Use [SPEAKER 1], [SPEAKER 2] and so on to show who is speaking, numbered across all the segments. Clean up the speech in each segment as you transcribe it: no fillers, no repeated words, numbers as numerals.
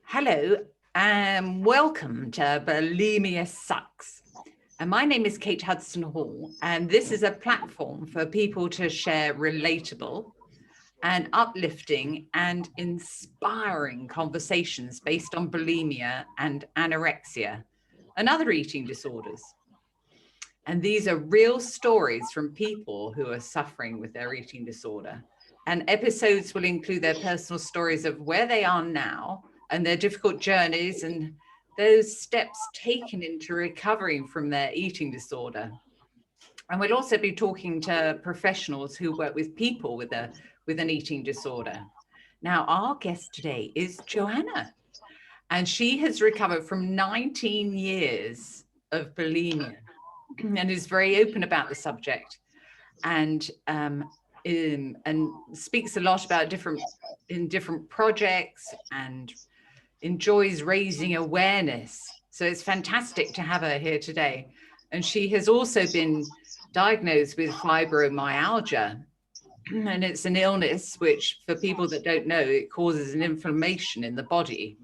[SPEAKER 1] Hello and welcome to Bulimia Sucks. And my name is Kate Hudson Hall, and this is a platform for people to share relatable and uplifting and inspiring conversations based on bulimia and anorexia and other eating disorders. And these are real stories from people who are suffering with their eating disorder. And episodes will include their personal stories of where they are now and their difficult journeys and those steps taken into recovering from their eating disorder. And we'll also be talking to professionals who work with people with an eating disorder. Now, our guest today is Johanna, and she has recovered from 19 years of bulimia and is very open about the subject, and speaks a lot about different projects and enjoys raising awareness. So it's fantastic to have her here today. And she has also been diagnosed with fibromyalgia. And it's an illness which, for people that don't know, it causes an inflammation in the body.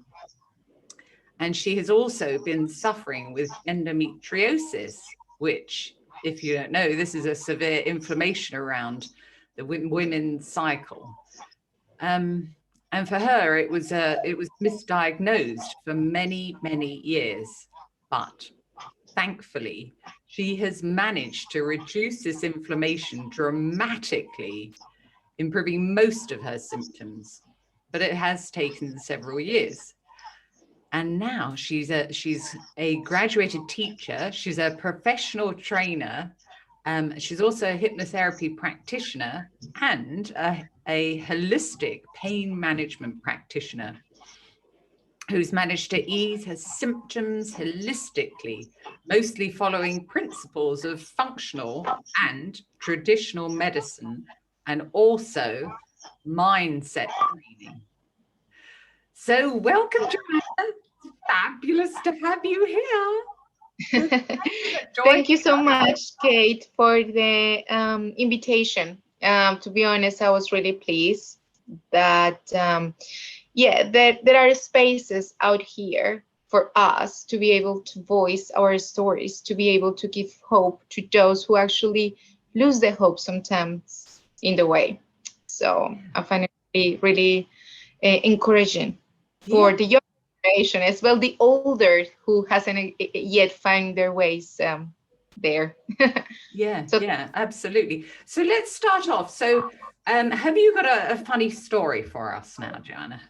[SPEAKER 1] And she has also been suffering with endometriosis, which, if you don't know, this is a severe inflammation around the women's cycle. And for her, it was misdiagnosed for many, many years. But thankfully, she has managed to reduce this inflammation dramatically, improving most of her symptoms. But it has taken several years. And now she's a graduated teacher. She's a professional trainer. She's also a hypnotherapy practitioner and a holistic pain management practitioner who's managed to ease her symptoms holistically, mostly following principles of functional and traditional medicine, and also mindset training. So welcome, Johanna. Fabulous to have you here.
[SPEAKER 2] Thank you so much, Kate, for the invitation. To be honest, I was really pleased that, there are spaces out here for us to be able to voice our stories, to be able to give hope to those who actually lose the hope sometimes in the way. So I find it really, really encouraging for the young generation as well, the older who hasn't yet found their ways there.
[SPEAKER 1] Yeah, absolutely. So let's start off. So have you got a funny story for us now, Johanna?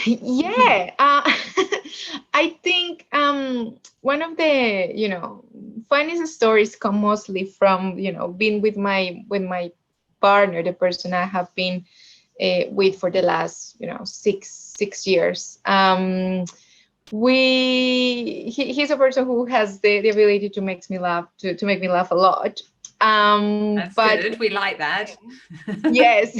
[SPEAKER 2] Yeah, I think one of the funniest stories come mostly from being with my partner, the person I have been with for the last six years. He's a person who has the ability to make me laugh a lot.
[SPEAKER 1] That's good. We like that.
[SPEAKER 2] Yes.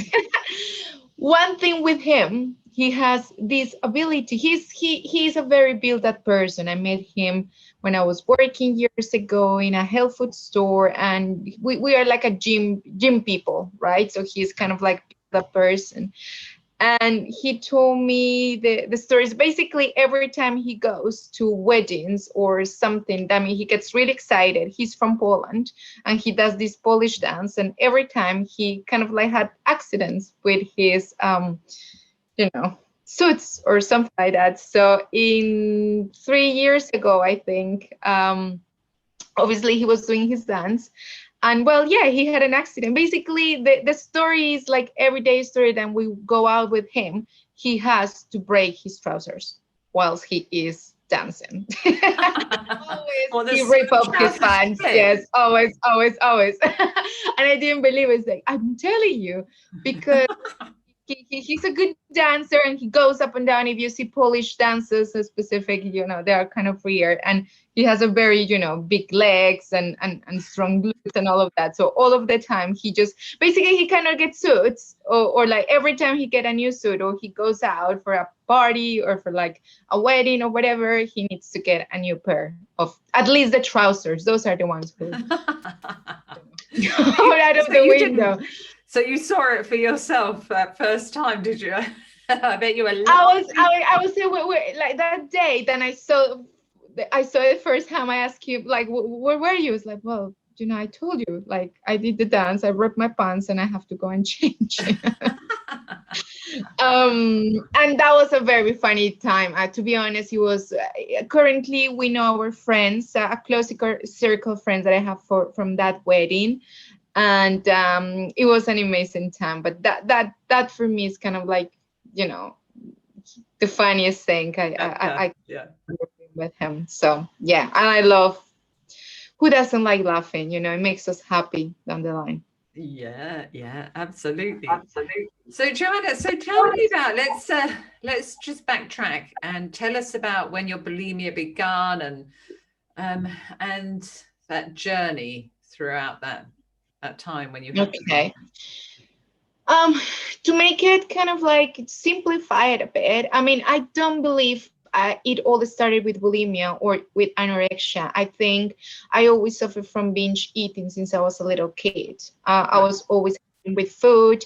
[SPEAKER 2] One thing with him, he has this ability. He's a very built-up person. I met him when I was working years ago in a health food store, and we are like a gym people, right? So he's kind of like the person. And he told me the stories. Basically, every time he goes to weddings or something, I mean, he gets really excited. He's from Poland, and he does this Polish dance. And every time he kind of like had accidents with his, suits or something like that. So in 3 years ago, I think, obviously he was doing his dance. And well, yeah, he had an accident. Basically, the story is like everyday story. Then we go out with him. He has to break his trousers whilst he is dancing. Always he rip up his pants. Yes, always. And I didn't believe it. It's like, I'm telling you, because he's a good dancer and he goes up and down. If you see Polish dancers specific, they are kind of weird. And he has a very, big legs and strong glutes and all of that. So all of the time he kind of gets suits or like every time he get a new suit or he goes out for a party or for like a wedding or whatever, he needs to get a new pair of at least the trousers. Those are the ones who out of the window.
[SPEAKER 1] So you saw it for yourself that first time, did you? I bet you were
[SPEAKER 2] I was there like that day. Then I saw it first time. I asked him like, where were you? It's like, well, I told you, like, I did the dance, I ripped my pants, and I have to go and change. And that was a very funny time. To be honest, it was. Currently, we know our friends, a close circle of friends that I have from that wedding, and it was an amazing time. But that for me is kind of like, the funniest thing I with him. So yeah, and I love. Who doesn't like laughing? It makes us happy down the line.
[SPEAKER 1] Yeah, absolutely. So Johanna, tell me about, let's just backtrack and tell us about when your bulimia began and that journey throughout that time when you had
[SPEAKER 2] okay. To make it kind of like simplify it a bit, I mean, I don't believe it all started with bulimia or with anorexia. I think I always suffered from binge eating since I was a little kid. I was always with food.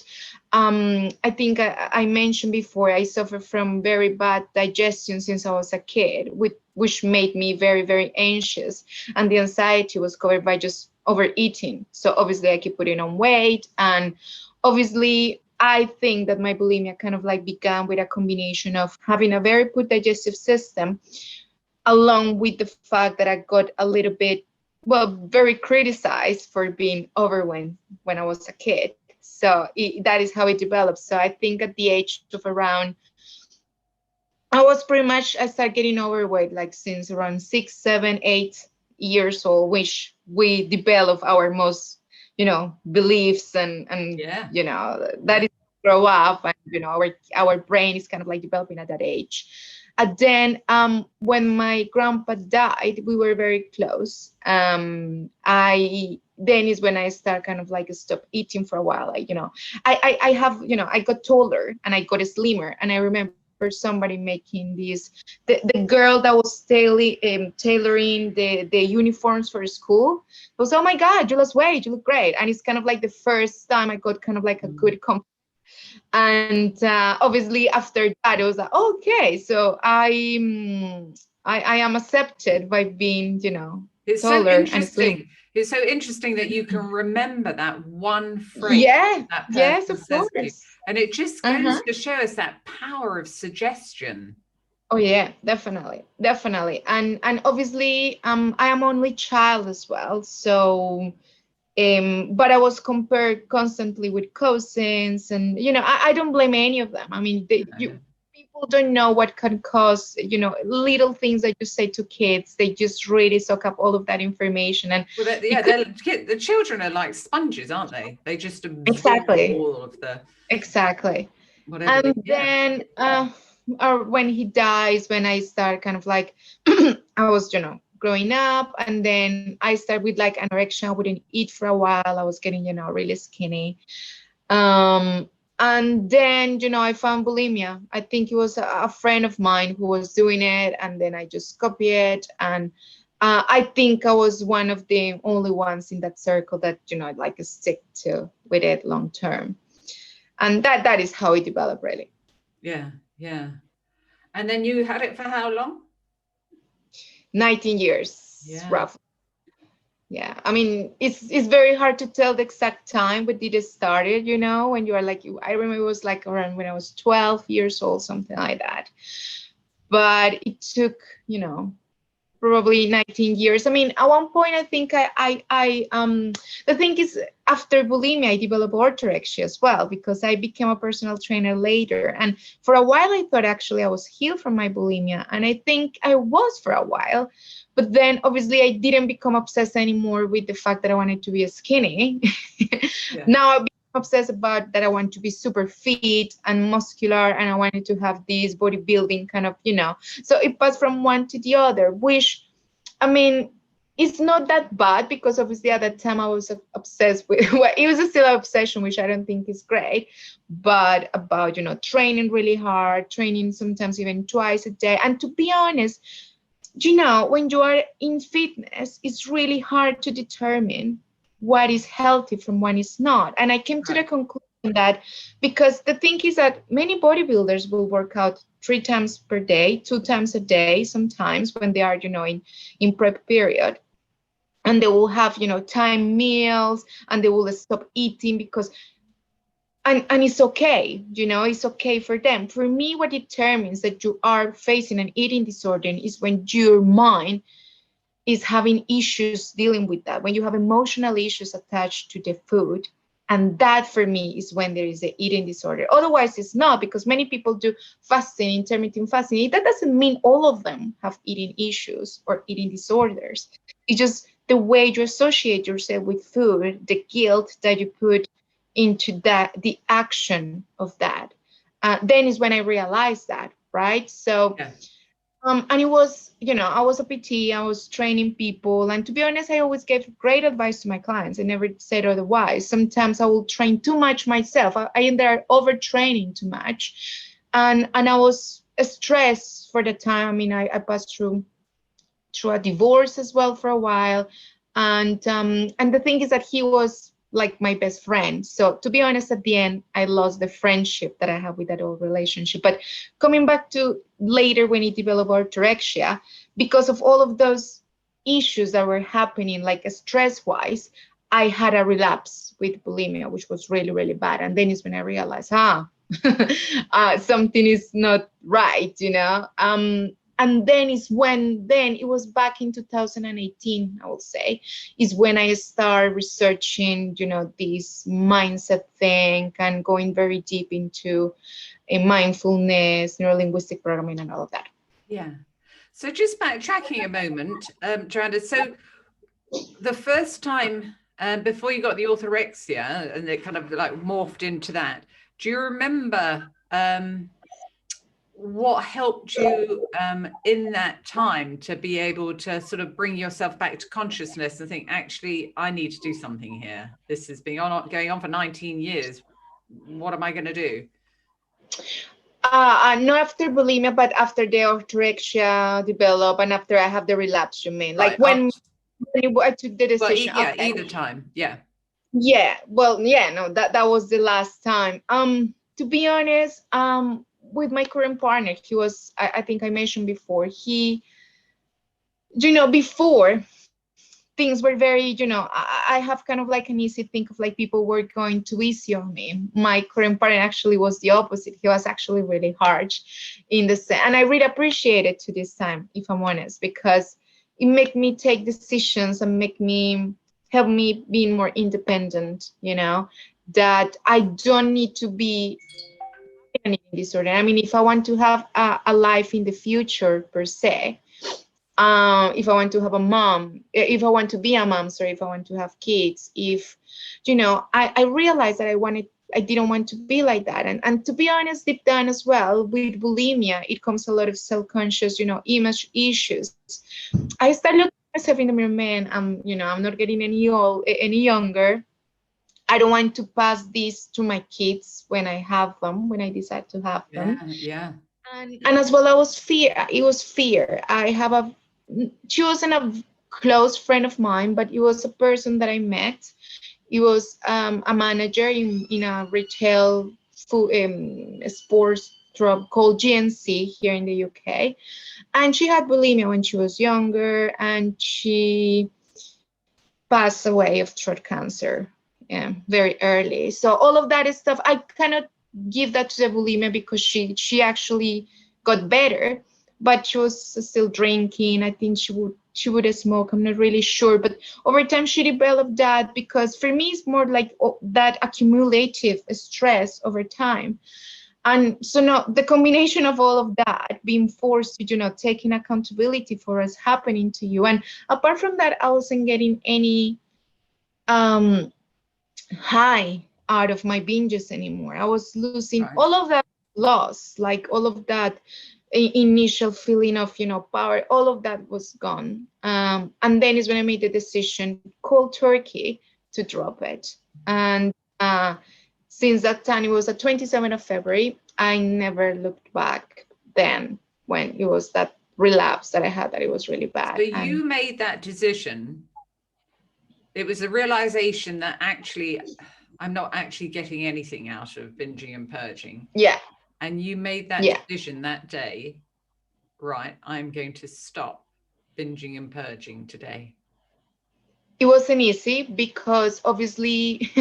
[SPEAKER 2] I think I mentioned before, I suffered from very bad digestion since I was a kid, which made me very, very anxious. And the anxiety was covered by just overeating. So obviously I keep putting on weight. And obviously I think that my bulimia kind of like began with a combination of having a very poor digestive system, along with the fact that I got a little bit, very criticized for being overweight when I was a kid. So that is how it developed. So I think at the age of around, I started getting overweight like since around 6, 7, 8 years old, which we develop our most, beliefs and that is grow up, and our brain is kind of like developing at that age. And then when my grandpa died, we were very close. Then is when I start kind of like stop eating for a while. Like, I have, I got taller and I got slimmer. And I remember somebody making the girl that was tailoring the uniforms for school was, oh my God, you lost weight, you look great. And it's kind of like the first time I got kind of like a good compliment. And obviously after that, it was like, okay, so I am accepted by being,
[SPEAKER 1] it's
[SPEAKER 2] taller
[SPEAKER 1] so interesting.
[SPEAKER 2] and
[SPEAKER 1] It's so interesting that you can remember that one phrase.
[SPEAKER 2] Yeah,
[SPEAKER 1] that
[SPEAKER 2] yes, of
[SPEAKER 1] says to you.
[SPEAKER 2] course.
[SPEAKER 1] And it just goes to show us that power of suggestion.
[SPEAKER 2] Oh yeah, definitely. And obviously I am only child as well. So but I was compared constantly with cousins, and I don't blame any of them. I mean, people don't know what can cause, little things that you say to kids. They just really soak up all of that information. And
[SPEAKER 1] the children are like sponges, aren't they? They just absorb all of the whatever.
[SPEAKER 2] And then or when he dies, when I start kind of like I was, growing up, and then I started with like anorexia. I wouldn't eat for a while. I was getting, really skinny. And then, I found bulimia. I think it was a friend of mine who was doing it, and then I just copied it. And I think I was one of the only ones in that circle that, like stick to with it long term. And that is how it developed, really.
[SPEAKER 1] Yeah. And then you had it for how long?
[SPEAKER 2] 19 years, roughly. Yeah, I mean, it's very hard to tell the exact time when did it started, when you are like, I remember it was like around when I was 12 years old, something like that. But it took, probably 19 years. I mean, at one point, I think the thing is, after bulimia, I developed orthorexia as well, because I became a personal trainer later. And for a while, I thought actually I was healed from my bulimia. And I think I was for a while. But then obviously I didn't become obsessed anymore with the fact that I wanted to be skinny. Now I've become obsessed about that I want to be super fit and muscular, and I wanted to have this bodybuilding kind of, so it passed from one to the other, which, I mean, it's not that bad, because obviously at that time I was obsessed with, it was still an obsession, which I don't think is great, but about, training really hard, training sometimes even twice a day. And to be honest, when you are in fitness, it's really hard to determine what is healthy from what is not. And I came to the conclusion that, because the thing is that many bodybuilders will work out 3 times per day, 2 times a day, sometimes when they are, in prep period. And they will have, time meals, and they will stop eating because, and it's okay, it's okay for them. For me, what determines that you are facing an eating disorder is when your mind is having issues dealing with that, when you have emotional issues attached to the food. And that for me is when there is an eating disorder. Otherwise, it's not, because many people do fasting, intermittent fasting. That doesn't mean all of them have eating issues or eating disorders. It's just the way you associate yourself with food, the guilt that you put into that, the action of that. Then is when I realized that, right? So
[SPEAKER 1] Yeah.
[SPEAKER 2] and it was, I was a PT, I was training people. And to be honest, I always gave great advice to my clients. I never said otherwise. Sometimes I will train too much myself. I ended up overtraining too much. And I was stressed for the time. I mean, I passed through a divorce as well for a while. And the thing is that he was like my best friend. So to be honest, at the end, I lost the friendship that I have with that old relationship. But coming back to later when he developed orthorexia, because of all of those issues that were happening, like stress wise, I had a relapse with bulimia, which was really, really bad. And then is when I realized, something is not right, and then it was back in 2018, I would say, is when I started researching, this mindset thing and going very deep into mindfulness, neurolinguistic programming, and all of that.
[SPEAKER 1] Yeah. So just backtracking a moment, Johanna, so the first time before you got the orthorexia and it kind of like morphed into that, do you remember what helped you in that time to be able to sort of bring yourself back to consciousness and think, actually, I need to do something here. This has been going on for 19 years. What am I going to do?
[SPEAKER 2] Not after bulimia, but after the orthorexia developed and after I have the relapse, you mean?
[SPEAKER 1] Right.
[SPEAKER 2] Like when I took the decision.
[SPEAKER 1] Well, yeah,
[SPEAKER 2] okay.
[SPEAKER 1] either time. Yeah.
[SPEAKER 2] Yeah, well, yeah, no, that was the last time. To be honest, with my current partner, he was, I think I mentioned before, before things were very, I have kind of like an easy think of like people were going too easy on me. My current partner actually was the opposite. He was actually really harsh in the sense, and I really appreciate it to this time, if I'm honest, because it made me take decisions and help me being more independent, that I don't need to be an eating disorder. I mean, if I want to have a life in the future per se, if I want to have a mom, if I want to be a mom, sorry, if I want to have kids, if, I realized that I didn't want to be like that. And to be honest, deep down as well, with bulimia, it comes a lot of self-conscious, image issues. I started looking at myself in the mirror, man, I'm not getting any younger. I don't want to pass this to my kids when I have them, when I decide to have them.
[SPEAKER 1] Yeah.
[SPEAKER 2] And as well, it was fear. She wasn't a close friend of mine, but it was a person that I met. It was a manager in a retail food, sports club called GNC here in the UK. And she had bulimia when she was younger, and she passed away of throat cancer, very early. So all of that is stuff I cannot give that to the bulimia because she actually got better, but she was still drinking. I think she would smoke. I'm not really sure, but over time she developed that, because for me it's more like that accumulative stress over time. And so now the combination of all of that, being forced to, taking accountability for what's happening to you. And apart from that, I wasn't getting any high out of my binges anymore. I was losing all of that loss, like all of that initial feeling of, power, all of that was gone. And then is when I made the decision, cold turkey, to drop it. And since that time, it was the 27th of February, I never looked back then when it was that relapse that I had, that it was really bad.
[SPEAKER 1] So you made that decision. It was a realization that actually I'm not actually getting anything out of binging and purging.
[SPEAKER 2] Yeah.
[SPEAKER 1] And you made that decision that day, right? I'm going to stop binging and purging today.
[SPEAKER 2] It wasn't easy because obviously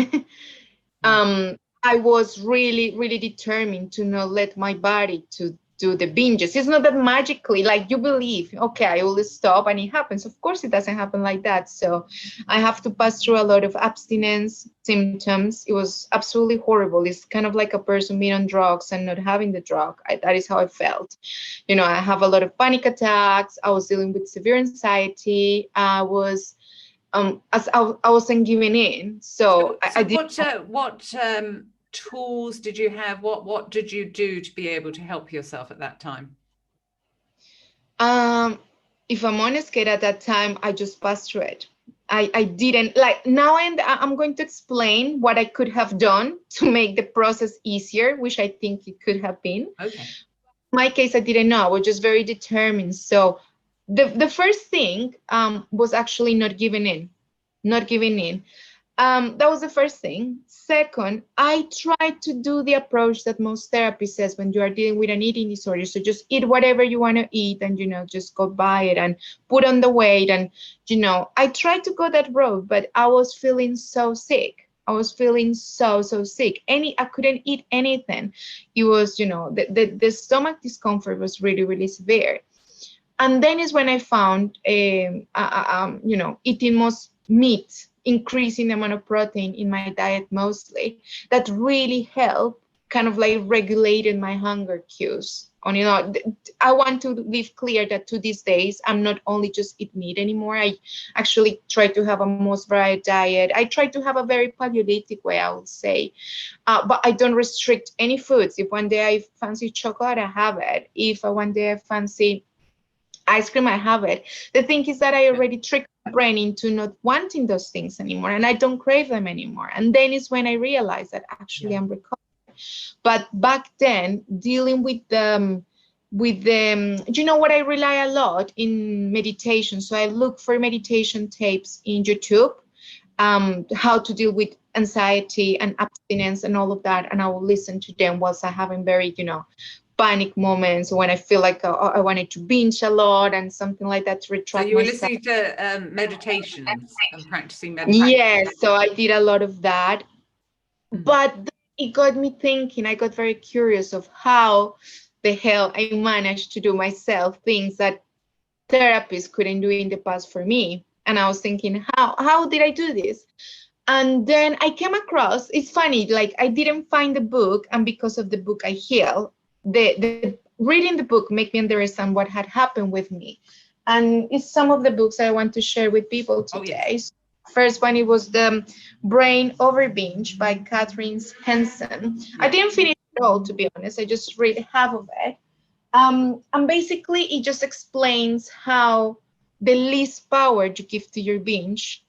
[SPEAKER 2] I was really, really determined to not let my body to do the binges. It's not that magically, like you believe, okay, I will stop and it happens. Of course, it doesn't happen like that. So I have to pass through a lot of abstinence symptoms. It was absolutely horrible. It's kind of like a person being on drugs and not having the drug. That is how I felt. You know, I have a lot of panic attacks. I was dealing with severe anxiety. I was I wasn't giving in. So I did.
[SPEAKER 1] What tools did you have? What did you do to be able to help yourself at that time?
[SPEAKER 2] If I'm honest, Kate, at that time, I just passed through it. I didn't like now, and I'm going to explain what I could have done to make the process easier, which I think it could have been.
[SPEAKER 1] Okay.
[SPEAKER 2] In my case, I didn't know. I was just very determined. So the first thing was actually not giving in. That was the first thing. Second, I tried to do the approach that most therapy says when you are dealing with an eating disorder. So just eat whatever you want to eat and, you know, just go buy it and put on the weight. And, you know, I tried to go that road, but I was feeling so sick. I was feeling so sick. I couldn't eat anything. It was, you know, the stomach discomfort was really, really severe. And then is when I found, you know, eating most meat, increasing the amount of protein in my diet mostly, that really helped kind of like regulated my hunger cues. On, you know, I want to leave clear that to these days, I'm not only just eat meat anymore. I actually try to have a most varied diet. I try to have a very paleolithic way, I would say. But I don't restrict any foods. If one day I fancy chocolate, I have it. If one day I fancy ice cream, I have it. The thing is that I already tricked my brain into not wanting those things anymore, and I don't crave them anymore. And then is when I realized that actually I'm recovering. But back then, dealing with you know what, I rely a lot in meditation. So I look for meditation tapes in YouTube, how to deal with anxiety and abstinence and all of that, and I will listen to them whilst I having very, you know, panic moments when I feel like I wanted to binge a lot and something like that to retract.
[SPEAKER 1] So you were listening to meditations and practicing meditation.
[SPEAKER 2] Yes, so I did a lot of that. But it got me thinking. I got very curious of how the hell I managed to do myself things that therapists couldn't do in the past for me. And I was thinking, how did I do this? And then I came across, it's funny, like I didn't find the book, and because of the book I heal. The reading the book make me understand what had happened with me. And it's some of the books I want to share with people today. Oh, yes. First one, it was the Brain Over Binge by Catherine Henson. I didn't finish it all, to be honest. I just read half of it. And basically, it just explains how the least power you give to your binge,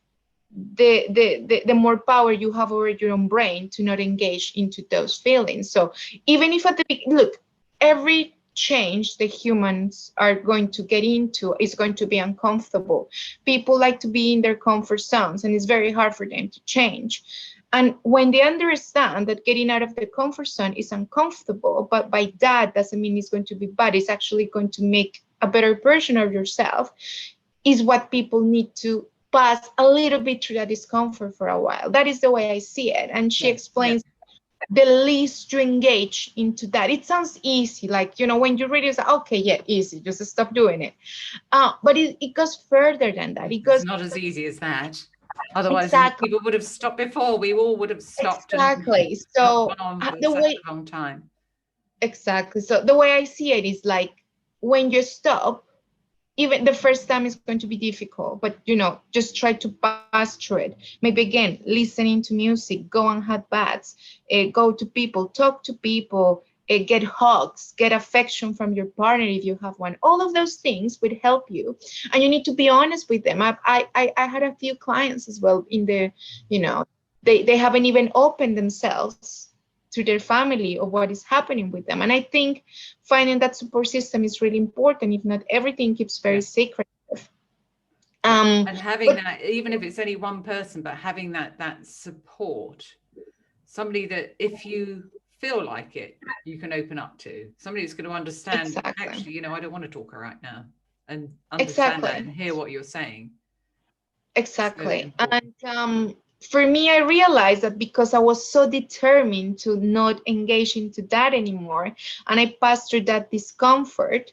[SPEAKER 2] the more power you have over your own brain to not engage into those feelings. So even if at the beginning, look, every change the humans are going to get into is going to be uncomfortable. People like to be in their comfort zones, and it's very hard for them to change. And when they understand that getting out of the comfort zone is uncomfortable, but by that doesn't mean it's going to be bad, it's actually going to make a better version of yourself, is what people need to pass a little bit through that discomfort for a while. That is the way I see it. And she explains the least you engage into that. It sounds easy, like, you know, when you read it, it's like, okay, yeah, easy, just stop doing it. But it goes further than that.
[SPEAKER 1] It's not as easy as that. Otherwise, people would have stopped before. We all would have stopped.
[SPEAKER 2] Exactly. So
[SPEAKER 1] gone on for such a long time.
[SPEAKER 2] Exactly. So the way I see it is like when you stop, even the first time is going to be difficult, but, you know, just try to pass through it. Maybe again, listening to music, go on hot baths, go to people, talk to people, get hugs, get affection from your partner if you have one. All of those things would help you, and you need to be honest with them. I had a few clients as well in the, you know, they haven't even opened themselves to their family of what is happening with them. And I think finding that support system is really important. If not, everything keeps very secretive.
[SPEAKER 1] And having that, even if it's only one person, but having that support somebody that if you feel like it, you can open up to, somebody who's going to understand,
[SPEAKER 2] Exactly.
[SPEAKER 1] actually, you know, I don't want to talk right now, and understand that
[SPEAKER 2] Exactly.
[SPEAKER 1] and hear what you're saying. So
[SPEAKER 2] Exactly.
[SPEAKER 1] important.
[SPEAKER 2] And for me, I realized that because I was so determined to not engage into that anymore, and I passed through that discomfort,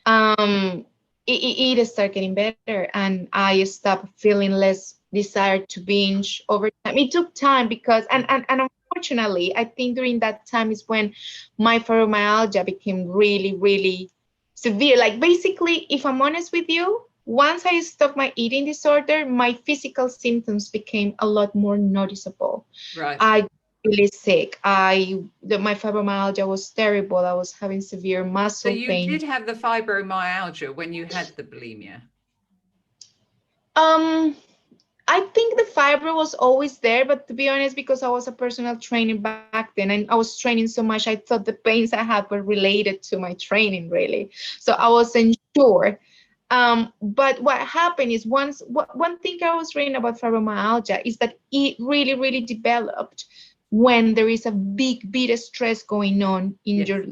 [SPEAKER 2] it started getting better, and I stopped feeling less desire to binge over time. It took time because, and unfortunately, I think during that time is when my fibromyalgia became really, really severe. Like basically, if I'm honest with you, once I stopped my eating disorder, my physical symptoms became a lot more noticeable.
[SPEAKER 1] Right.
[SPEAKER 2] I got really sick. My fibromyalgia was terrible. I was having severe
[SPEAKER 1] So
[SPEAKER 2] muscle
[SPEAKER 1] you
[SPEAKER 2] pain.
[SPEAKER 1] did have the fibromyalgia when you had the bulimia.
[SPEAKER 2] Um, I think the fiber was always there, but to be honest, because I was a personal trainer back then and I was training so much, I thought the pains I had were related to my training, really. So I wasn't sure. But what happened is one thing I was reading about fibromyalgia is that it really, really developed when there is a big stress going on in
[SPEAKER 1] Yes.
[SPEAKER 2] your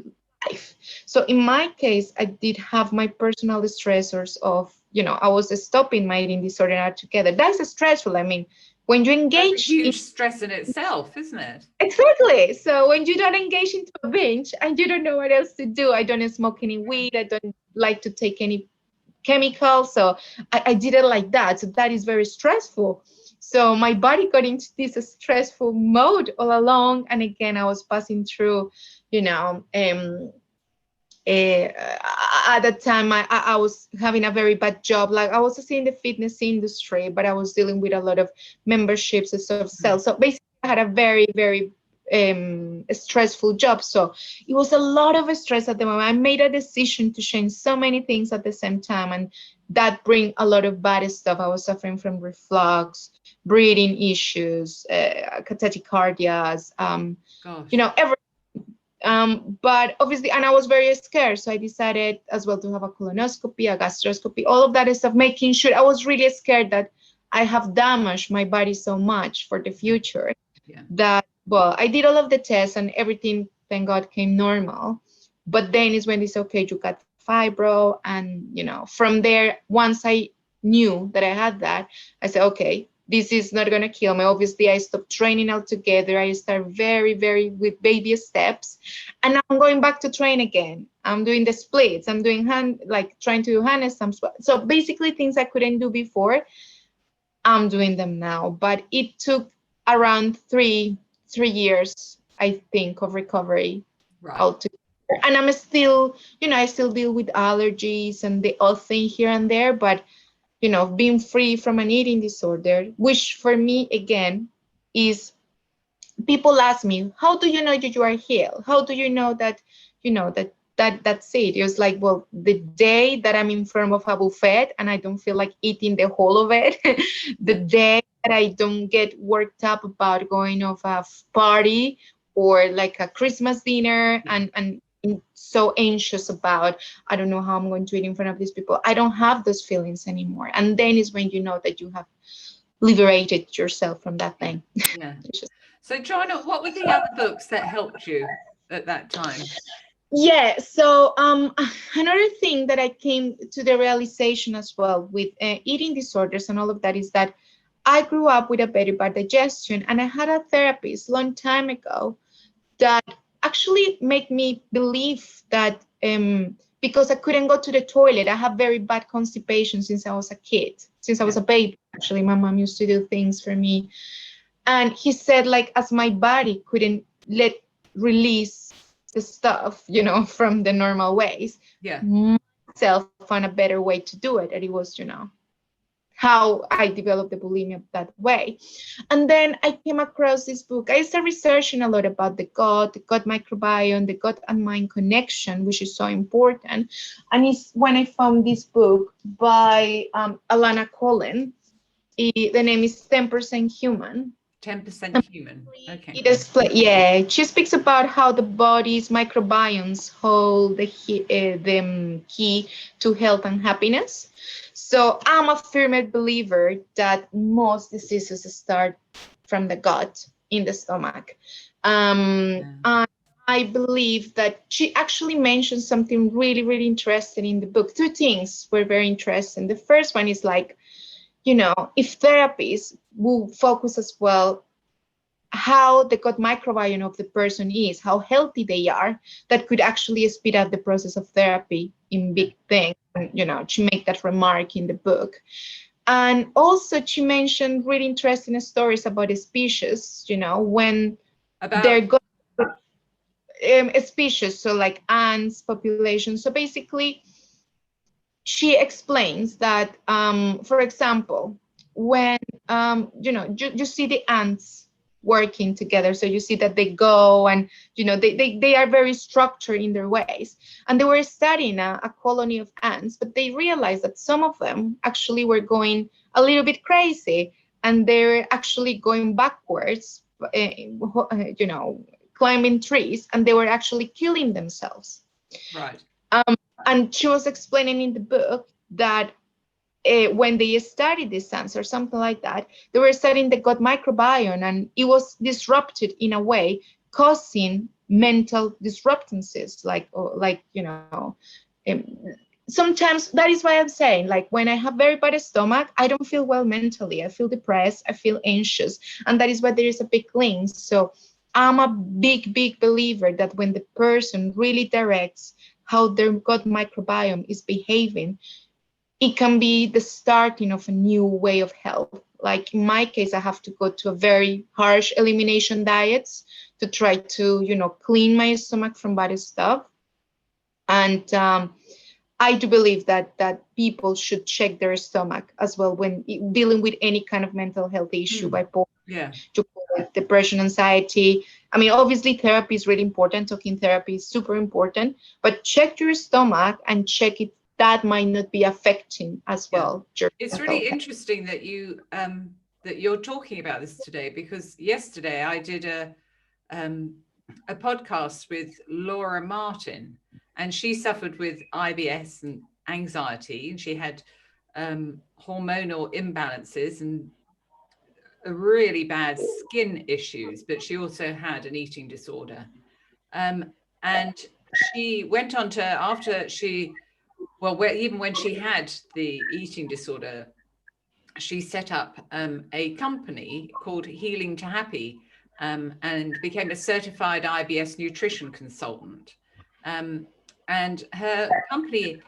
[SPEAKER 2] life. So in my case, I did have my personal stressors of, I was stopping my eating disorder altogether. That's stressful. I mean, when you
[SPEAKER 1] That's a
[SPEAKER 2] engage in
[SPEAKER 1] huge stress in itself, isn't it?
[SPEAKER 2] exactly. So when you don't engage into a binge and you don't know what else to do, I don't smoke any weed. I don't like to take any chemicals. So I did it like that. So that is very stressful. So my body got into this stressful mode all along. And again, I was passing through, you know, at that time I was having a very bad job. Like I was in the fitness industry, but I was dealing with a lot of memberships and sort of sales. So basically I had a very stressful job. So it was a lot of stress at the moment. I made a decision to change so many things at the same time, and that bring a lot of bad stuff. I was suffering from reflux, breathing issues, tachycardias,
[SPEAKER 1] Gosh.
[SPEAKER 2] every but obviously, and I was very scared. So I decided as well to have a colonoscopy, a gastroscopy, all of that stuff, making sure I was really scared that I have damaged my body so much for the
[SPEAKER 1] Yeah.
[SPEAKER 2] future
[SPEAKER 1] Yeah.
[SPEAKER 2] that, well, I did all of the tests and everything, thank God, came normal. But then is when it's okay, you got fibro. And, from there, once I knew that I had that, I said, okay, this is not going to kill me. Obviously, I stopped training altogether. I start very with baby steps. And now I'm going back to train again. I'm doing the splits. I'm doing trying to do handstands. So basically things I couldn't do before, I'm doing them now. But it took around three years, I think, of recovery
[SPEAKER 1] Right.
[SPEAKER 2] altogether. And I'm still, I still deal with allergies and the odd thing here and there, but being free from an eating disorder, which for me, again, is people ask me, how do you know that you are healed? How do you know that, that's it? It was like, well, the day that I'm in front of a buffet and I don't feel like eating the whole of it, the
[SPEAKER 1] Yeah.
[SPEAKER 2] day that I don't get worked up about going off a party or like a Christmas dinner
[SPEAKER 1] Yeah.
[SPEAKER 2] and so anxious about, I don't know how I'm going to eat in front of these people. I don't have those feelings anymore. And then is when you know that you have liberated yourself from that
[SPEAKER 1] Yeah.
[SPEAKER 2] thing.
[SPEAKER 1] Yeah. So, Joanna, what were the other books that helped you at that time?
[SPEAKER 2] Yeah, so another thing that I came to the realization as well with eating disorders and all of that is that I grew up with a very bad digestion, and I had a therapist long time ago that actually made me believe that because I couldn't go to the toilet, I have very bad constipation since I was a kid, since I was
[SPEAKER 1] Yeah.
[SPEAKER 2] a baby. Actually, my mom used to do things for me, and he said, like, as my body couldn't let release the stuff, from the normal ways,
[SPEAKER 1] Yeah.
[SPEAKER 2] myself found a better way to do it. And it was, how I developed the bulimia that way. And then I came across this book. I started researching a lot about the gut microbiome, the gut and mind connection, which is so important. And it's when I found this book by Alana Cullen. The name is 10% Human.
[SPEAKER 1] 10% human. Okay.
[SPEAKER 2] It is, yeah. She speaks about how the body's microbiomes hold the key to health and happiness. So I'm a firm believer that most diseases start from the gut. in the stomach. And I believe that she actually mentioned something really, really interesting in the book. Two things were very interesting. The first one is like, if therapists will focus as well how the gut microbiome of the person is, how healthy they are, that could actually speed up the process of therapy in big things. And, she made that remark in the book. And also she mentioned really interesting stories about the species, when they're gut species, so like ants population. So basically, she explains that, for example, when you see the ants working together, so you see that they go and they are very structured in their ways, and they were studying a colony of ants, but they realized that some of them actually were going a little bit crazy, and they're actually going backwards, climbing trees, and they were actually killing themselves.
[SPEAKER 1] Right.
[SPEAKER 2] And she was explaining in the book that when they studied these ants or something like that, they were studying the gut microbiome, and it was disrupted in a way, causing mental disruptances, sometimes. That is why I'm saying, like, when I have very bad stomach, I don't feel well mentally. I feel depressed, I feel anxious, and that is why there is a big link. So I'm a big believer that when the person really directs how their gut microbiome is behaving, it can be the starting of a new way of health. Like in my case, I have to go to a very harsh elimination diets to try to, clean my stomach from bad stuff. And I do believe that people should check their stomach as well when dealing with any kind of mental health issue, bipolar, depression, anxiety. I mean, obviously therapy is really important. Talking therapy is super important, but check your stomach and check it. That might not be affecting as well.
[SPEAKER 1] It's really interesting that you're talking about this today, because yesterday I did a podcast with Laura Martin, and she suffered with IBS and anxiety, and she had hormonal imbalances and really bad skin issues, but she also had an eating disorder. And she went on to, even when she had the eating disorder, she set up a company called Healing to Happy, and became a certified IBS nutrition consultant. And her company,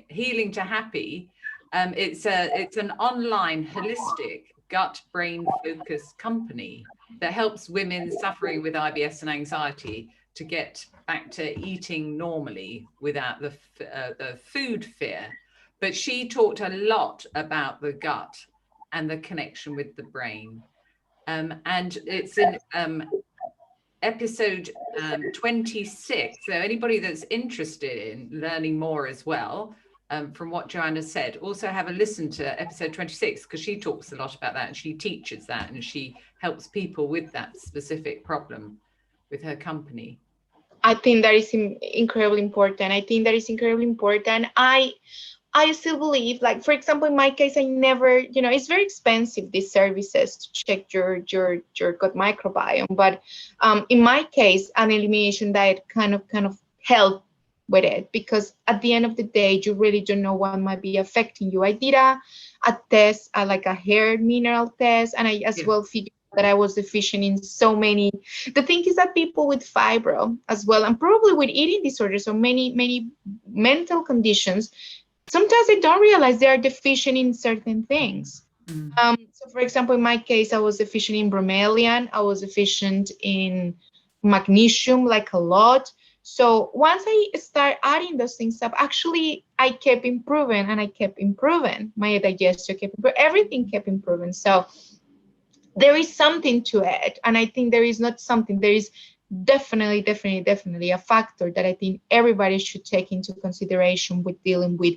[SPEAKER 1] Healing to Happy, it's an online holistic gut-brain focused company that helps women suffering with IBS and anxiety to get back to eating normally without the food fear. But she talked a lot about the gut and the connection with the brain. And it's in episode 26. So anybody that's interested in learning more as well, from what Johanna said, also have a listen to episode 26, because she talks a lot about that, and she teaches that, and she helps people with that specific problem with her company.
[SPEAKER 2] I think that is incredibly important. I still believe, like, for example, in my case, I never, it's very expensive, these services to check your gut microbiome. But in my case, an elimination diet kind of helped with it, because at the end of the day, you really don't know what might be affecting you. I did a test, like a hair mineral test, and I as well figured that I was deficient in so many. The thing is that people with fibro as well, and probably with eating disorders or many mental conditions, sometimes they don't realize they are deficient in certain things. So for example, in my case, I was deficient in bromelain. I was deficient in magnesium, like a lot. So once I start adding those things up, actually, I kept improving and I kept improving. My digestion kept improving. Everything kept improving. So there is something to it. And I think there is not something. There is definitely a factor that I think everybody should take into consideration with dealing with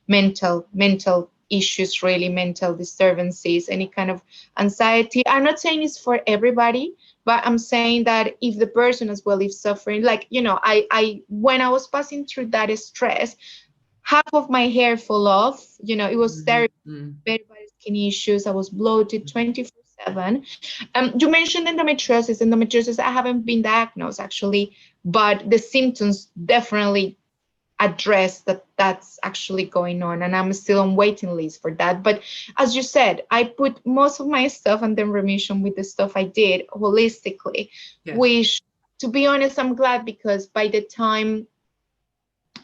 [SPEAKER 2] mental issues, really mental disturbances, any kind of anxiety. I'm not saying it's for everybody, but I'm saying that if the person as well is suffering, like, I when I was passing through that stress, half of my hair fell off. It was terrible. Very bad skin issues. I was bloated 24/7. 27. You mentioned endometriosis. Endometriosis, I haven't been diagnosed actually, but the symptoms definitely address that that's actually going on, and I'm still on waiting list for that. But as you said, I put most of my stuff under remission with the stuff I did holistically,
[SPEAKER 1] Yeah.
[SPEAKER 2] which, to be honest, I'm glad, because by the time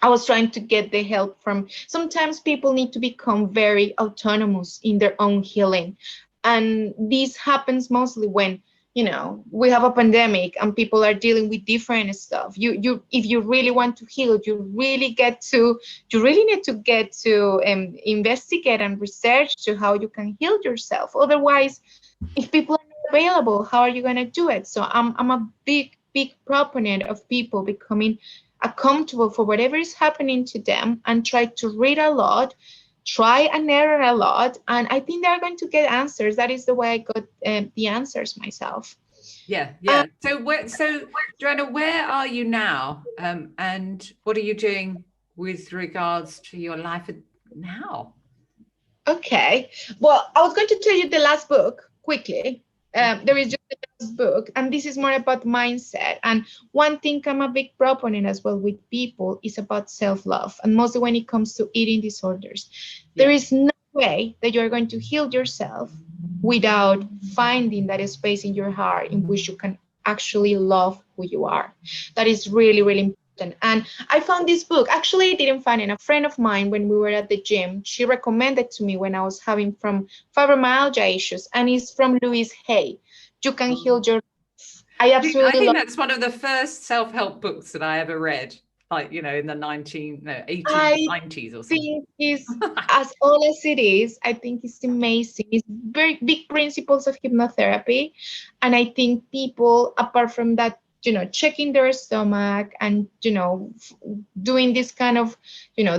[SPEAKER 2] I was trying to get the help from, sometimes people need to become very autonomous in their own healing. And this happens mostly when, we have a pandemic and people are dealing with different stuff. If you really want to heal, you really need to get to investigate and research to how you can heal yourself. Otherwise, if people are not available, how are you going to do it? So I'm a big proponent of people becoming accountable for whatever is happening to them, and try to read a lot, try and error a lot, and I think they're going to get answers. That is the way I got the answers myself.
[SPEAKER 1] Yeah. So Johanna, where are you now? And what are you doing with regards to your life now?
[SPEAKER 2] Okay. Well, I was going to tell you the last book quickly. There is just the last book, and this is more about mindset. And one thing I'm a big proponent as well with people is about self-love, and mostly when it comes to eating disorders. There is no way that you're going to heal yourself without finding that space in your heart in which you can actually love who you are. That is really, really important. And I found this book. Actually, I didn't find it. A friend of mine, when we were at the gym, she recommended to me when I was having from fibromyalgia issues, and it's from Louise Hay. You Can Heal Your Life. I absolutely
[SPEAKER 1] think
[SPEAKER 2] love.
[SPEAKER 1] that's one of the first self-help books that I ever read, like, in the 1890s or something.
[SPEAKER 2] Think is as old as it is. I think it's amazing. It's very big principles of hypnotherapy, and I think people, apart from that, checking their stomach and doing this kind of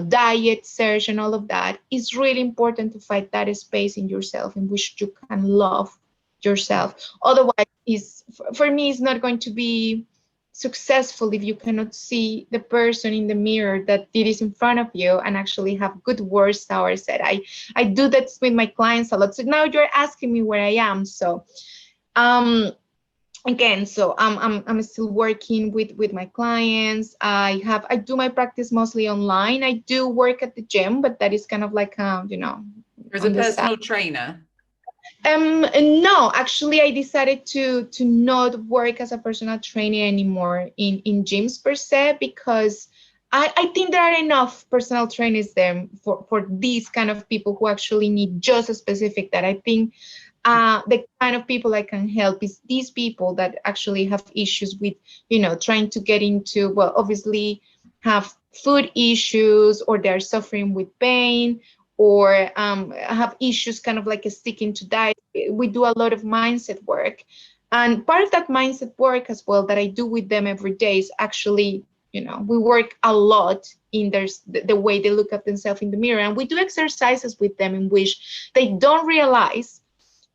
[SPEAKER 2] diet search and all of that, is really important to find that space in yourself in which you can love yourself. Otherwise, is for me, it's not going to be successful if you cannot see the person in the mirror that it is in front of you and actually have good words towards it. I do that with my clients a lot. So now you're asking me where I am. So again, so I'm still working with my clients. I do my practice mostly online. I do work at the gym, but that is kind of like
[SPEAKER 1] as a personal trainer.
[SPEAKER 2] No, actually, I decided to not work as a personal trainer anymore in gyms per se, because I think there are enough personal trainers there for these kind of people who actually need just a specific that. I think the kind of people I can help is these people that actually have issues with, trying to get into, well, obviously have food issues, or they're suffering with pain, or have issues kind of like sticking to diet. We do a lot of mindset work. And part of that mindset work as well that I do with them every day is actually, we work a lot in the way they look at themselves in the mirror. And we do exercises with them in which they don't realize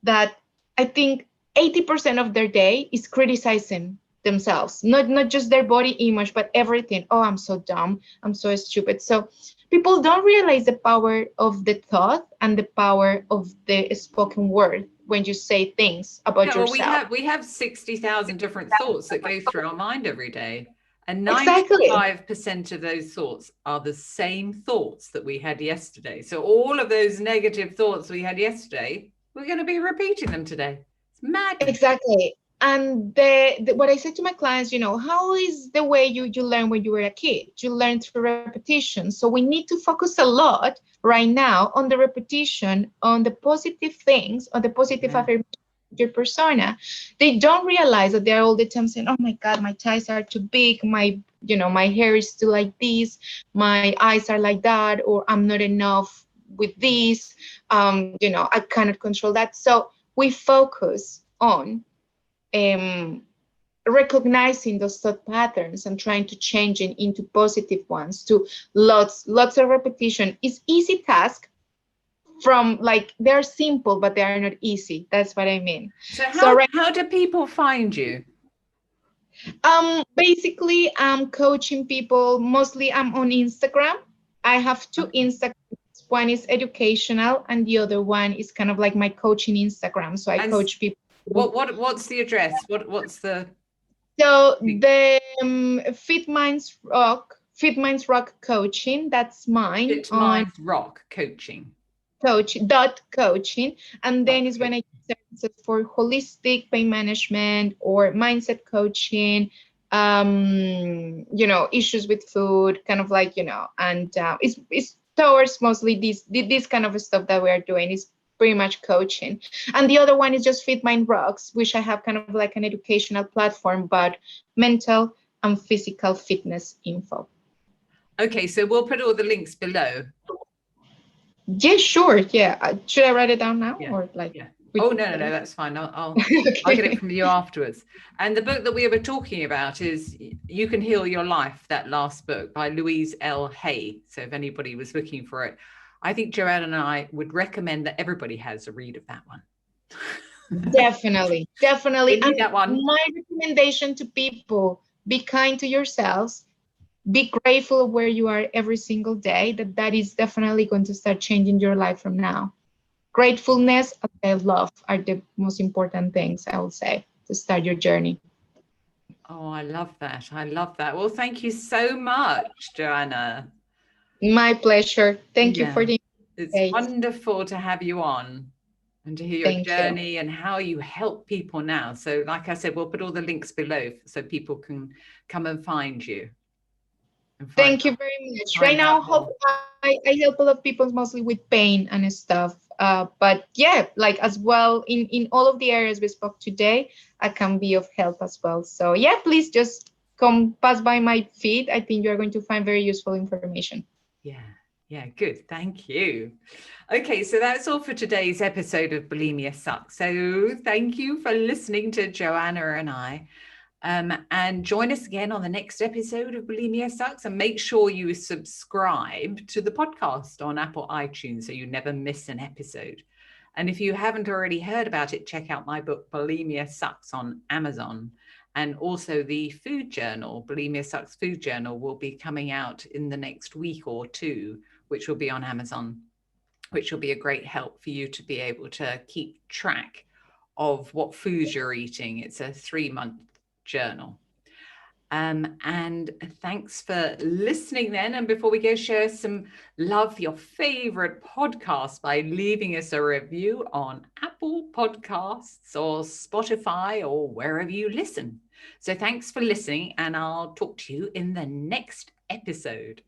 [SPEAKER 2] that I think 80% of their day is criticizing themselves, not just their body image, but everything. Oh, I'm so dumb. I'm so stupid. So people don't realize the power of the thought and the power of the spoken word when you say things about yourself.
[SPEAKER 1] Well, we have 60,000 different thoughts that go through our mind every day. And 95% of those thoughts are the same thoughts that we had yesterday. So all of those negative thoughts we had yesterday, we're going to be repeating them today. It's mad.
[SPEAKER 2] Exactly. And what I say to my clients, how is the way you learn when you were a kid? You learn through repetition. So we need to focus a lot right now on the repetition, on the positive things, on the positive affirmation of your persona. They don't realize that they're all the time saying, oh my God, my thighs are too big, my hair is still like this, my eyes are like that, or I'm not enough with this, I cannot control that. So we focus on recognizing those thought patterns and trying to change it into positive ones, to lots of repetition. Is easy task, from like they're simple but they are not easy. That's what I mean.
[SPEAKER 1] So how do people find you?
[SPEAKER 2] Basically I'm coaching people. Mostly I'm on Instagram. I have two Instagrams. one is educational, and the other one is kind of like my coaching Instagram. So I coach people.
[SPEAKER 1] What's the address? What's the?
[SPEAKER 2] So the Fit Minds Rock coaching, that's mine.
[SPEAKER 1] Fit Minds Rock coaching.
[SPEAKER 2] Coaching, and then is when I use services for holistic pain management or mindset coaching, issues with food, kind of like, and it's towards mostly this kind of stuff that we are doing is pretty much coaching. And the other one is just Fit Mind Rocks, which I have kind of like an educational platform, but mental and physical fitness info.
[SPEAKER 1] Okay, so we'll put all the links below.
[SPEAKER 2] Yeah, sure. Yeah. Should I write it down now or like?
[SPEAKER 1] Yeah. Oh, no, that's fine. I'll get it from you afterwards. And the book that we were talking about is You Can Heal Your Life, that last book by Louise L. Hay. So if anybody was looking for it, I think Joanna and I would recommend that everybody has a read of that one.
[SPEAKER 2] Definitely. And
[SPEAKER 1] that one.
[SPEAKER 2] My recommendation to people, be kind to yourselves, be grateful of where you are every single day, that is definitely going to start changing your life from now. Gratefulness and love are the most important things, I will say, to start your journey.
[SPEAKER 1] Oh, I love that. Well, thank you so much, Johanna.
[SPEAKER 2] My pleasure. Thank you for the
[SPEAKER 1] invitation. It's wonderful to have you on and to hear your journey and how you help people now. So like I said, we'll put all the links below so people can come and find you.
[SPEAKER 2] Thank you very much. Right now, I help a lot of people mostly with pain and stuff. But yeah, like as well in all of the areas we spoke today, I can be of help as well. So yeah, please just come pass by my feed. I think you're going to find very useful information.
[SPEAKER 1] Yeah, good. Thank you. Okay, so that's all for today's episode of Bulimia Sucks. So thank you for listening to Johanna and I. And join us again on the next episode of Bulimia Sucks, and make sure you subscribe to the podcast on Apple iTunes so you never miss an episode. And if you haven't already heard about it, check out my book Bulimia Sucks on Amazon. And also the food journal, Bulimia Sucks food journal, will be coming out in the next week or two, which will be on Amazon, which will be a great help for you to be able to keep track of what foods you're eating. It's a 3-month journal. And thanks for listening then. And before we go, share some love for your favorite podcast by leaving us a review on Apple Podcasts or Spotify or wherever you listen. So thanks for listening, and I'll talk to you in the next episode.